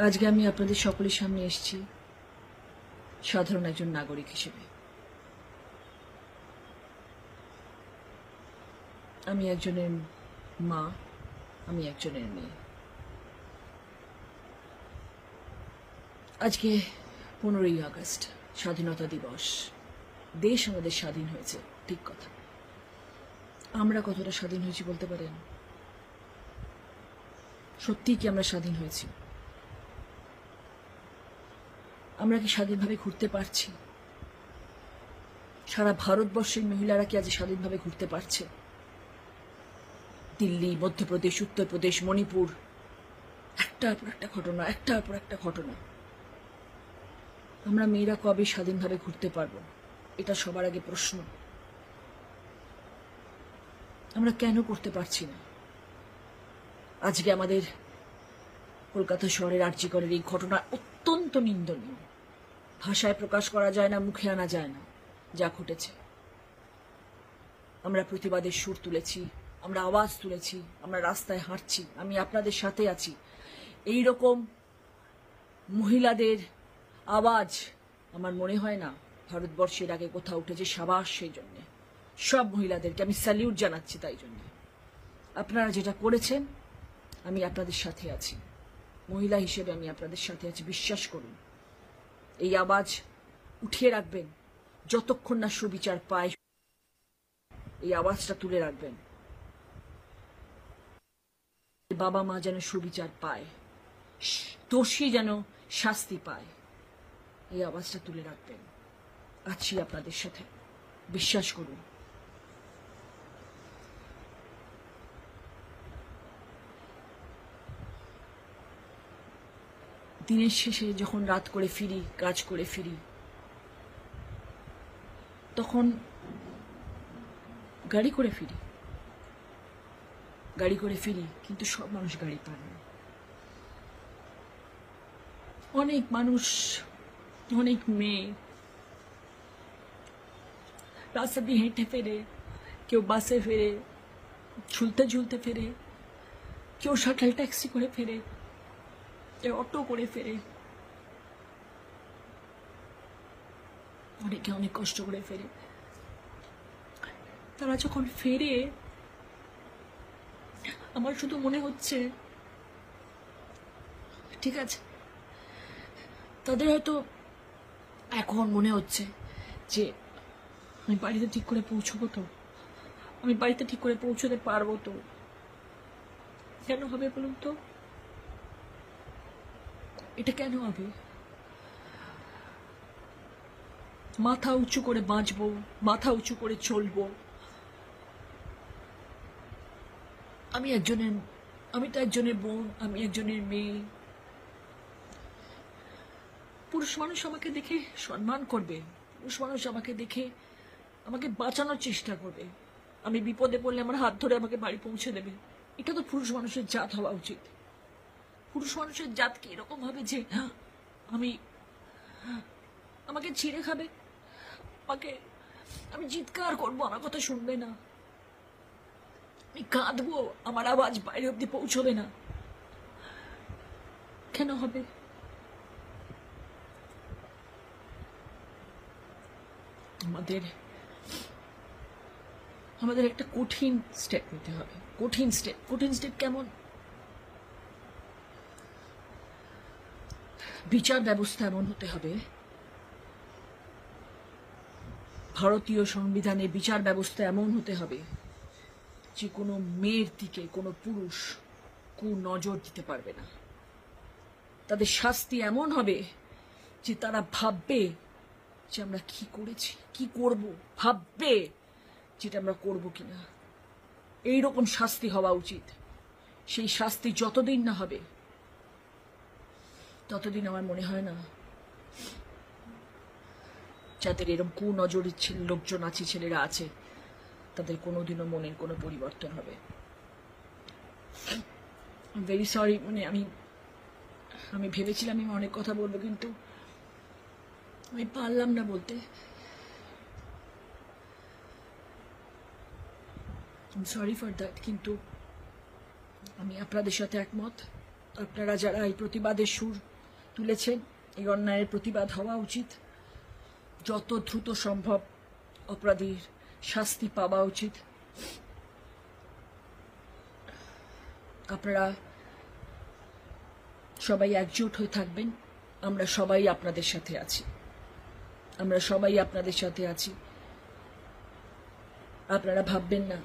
আজকে আমি আপনাদের সকলের সামনে এসেছি সাধারণ একজন নাগরিক হিসেবে। আমি একজনের মা, আমি একজনের মেয়ে। আজকে 15ই আগস্ট, স্বাধীনতা দিবস। দেশ আমাদের স্বাধীন হয়েছে, ঠিক কথা। আমরা কতটা স্বাধীন হয়েছি বলতে পারেন? সত্যিই কি আমরা স্বাধীন হয়েছি? আমরা কি স্বাধীনভাবে ঘুরতে পারছি? সারা ভারতবর্ষের মহিলারা কি আজ স্বাধীনভাবে ঘুরতে পারছে? দিল্লি, মধ্যপ্রদেশ, উত্তরপ্রদেশ, মণিপুর, একটার পর একটা ঘটনা, একটার পর একটা ঘটনা। আমরা মেয়েরা কবে স্বাধীনভাবে ঘুরতে পারবো? এটা সবার আগে প্রশ্ন। আমরা কেন করতে পারছি না? আজকে আমাদের কলকাতা শহরের আরজিকরের এই ঘটনা অত্যন্ত নিন্দনীয়। ভাষায় প্রকাশ করা যায় না, মুখে আনা যায় না যা ঘটেছে। আমরা প্রতিবাদের সুর তুলেছি, আমরা আওয়াজ তুলেছি, আমরা রাস্তায় হাঁটছি, আমি আপনাদের সাথে আছি। এই রকম মহিলাদের আওয়াজ আমার মনে হয় না ভারতবর্ষের আগে কোথাও উঠেছে। সাবাস সেই জন্যে সব মহিলাদেরকে আমি স্যালিউট জানাচ্ছি। তাই জন্য আপনারা যেটা করেছেন, আমি আপনাদের সাথে আছি। মহিলা হিসেবে আমি আপনাদের সাথে আছি, বিশ্বাস করুন। এই আওয়াজ উঠিয়ে রাখবেন যতক্ষণ না সুবিচার পায়। এই আওয়াজটা তুলে রাখবেন, বাবা মা যেন সুবিচার পায়, দোষী যেন শাস্তি পায়। এই আওয়াজটা তুলে রাখবেন। আছি আপনাদের সাথে, বিশ্বাস করুন। দিনের শেষে যখন রাত করে ফিরি, কাজ করে ফিরি, তখন গাড়ি করে ফিরি, কিন্তু সব মানুষ গাড়ি পান না। অনেক মানুষ, অনেক মেয়ে রাস্তা দিয়ে হেঁটে ফেরে, কেউ বাসে ফেরে, ঝুলতে ঝুলতে ফেরে, কেউ শাটল ট্যাক্সি করে ফেরে, কেউ অটো করে ফেরে, অনেকে অনেক কষ্ট করে ফেরে। তারা যখন ফেরে, আমার শুধু মনে হচ্ছে, ঠিক আছে, তাদের হয়তো এখন মনে হচ্ছে যে আমি বাড়িতে ঠিক করে পৌঁছবো তো, আমি বাড়িতে ঠিক করে পৌঁছতে পারবো তো। কেন হবে বলুন তো? এটা কেন হবে? মাথা উঁচু করে বাঁচবো, মাথা উঁচু করে চলবো। আমি তো একজনের বোন, আমি একজনের মেয়ে। পুরুষ মানুষ আমাকে দেখে সম্মান করবে, পুরুষ মানুষ আমাকে দেখে আমাকে বাঁচানোর চেষ্টা করবে, আমি বিপদে পড়লে আমার হাত ধরে আমাকে বাড়ি পৌঁছে দেবে। এটা তো পুরুষ মানুষের জাত হওয়া উচিত। পুরুষ মানুষের জাত কি এরকম হবে যে আমাকে ছিঁড়ে খাবে, আমি চিৎকার করবো, আমার কথা শুনবে না, আমি কাঁদবো, আমার আওয়াজ বাইরে অব্দি পৌঁছবে না? কেন হবে? আমাদের একটা কঠিন স্টেপ নিতে হবে। কঠিন স্টেপ কেমন? বিচার ব্যবস্থা এমন হতে হবে, ভারতীয় সংবিধানে বিচার ব্যবস্থা এমন হতে হবে যে কোনো মেয়ের দিকে কোনো পুরুষ কুনজর দিতে পারবে না। তাদের শাস্তি এমন হবে যে তারা ভাববে যে আমরা কি করেছি, কি করব, ভাববে যেটা আমরা করবো কিনা। এইরকম শাস্তি হওয়া উচিত। সেই শাস্তি যতদিন না হবে, ততদিন আমার মনে হয় না যাদের এরকম কুনজরের লোকজন আছে, ছেলেরা আছে, তাদের কোনোদিনও মনের কোনো পরিবর্তন হবে। ভেরি সরি, মানে আমি ভেবেছিলাম আমি অনেক কথা বলবো, কিন্তু আমি পারলাম না বলতে। Sorry for that. কিন্তু আমি আপনাদের সাথে একমত। আপনারা যারা এই প্রতিবাদের সুর তুলেছেন, এই অন্যায়ের প্রতিবাদ হওয়া উচিত। যত দ্রুত সম্ভব অপরাধীর শাস্তি পাওয়া উচিত। আপনারা সবাই একজোট হয়ে থাকবেন। আমরা সবাই আপনাদের সাথে আছি, আমরা সবাই আপনাদের সাথে আছি। আপনারা ভাববেন না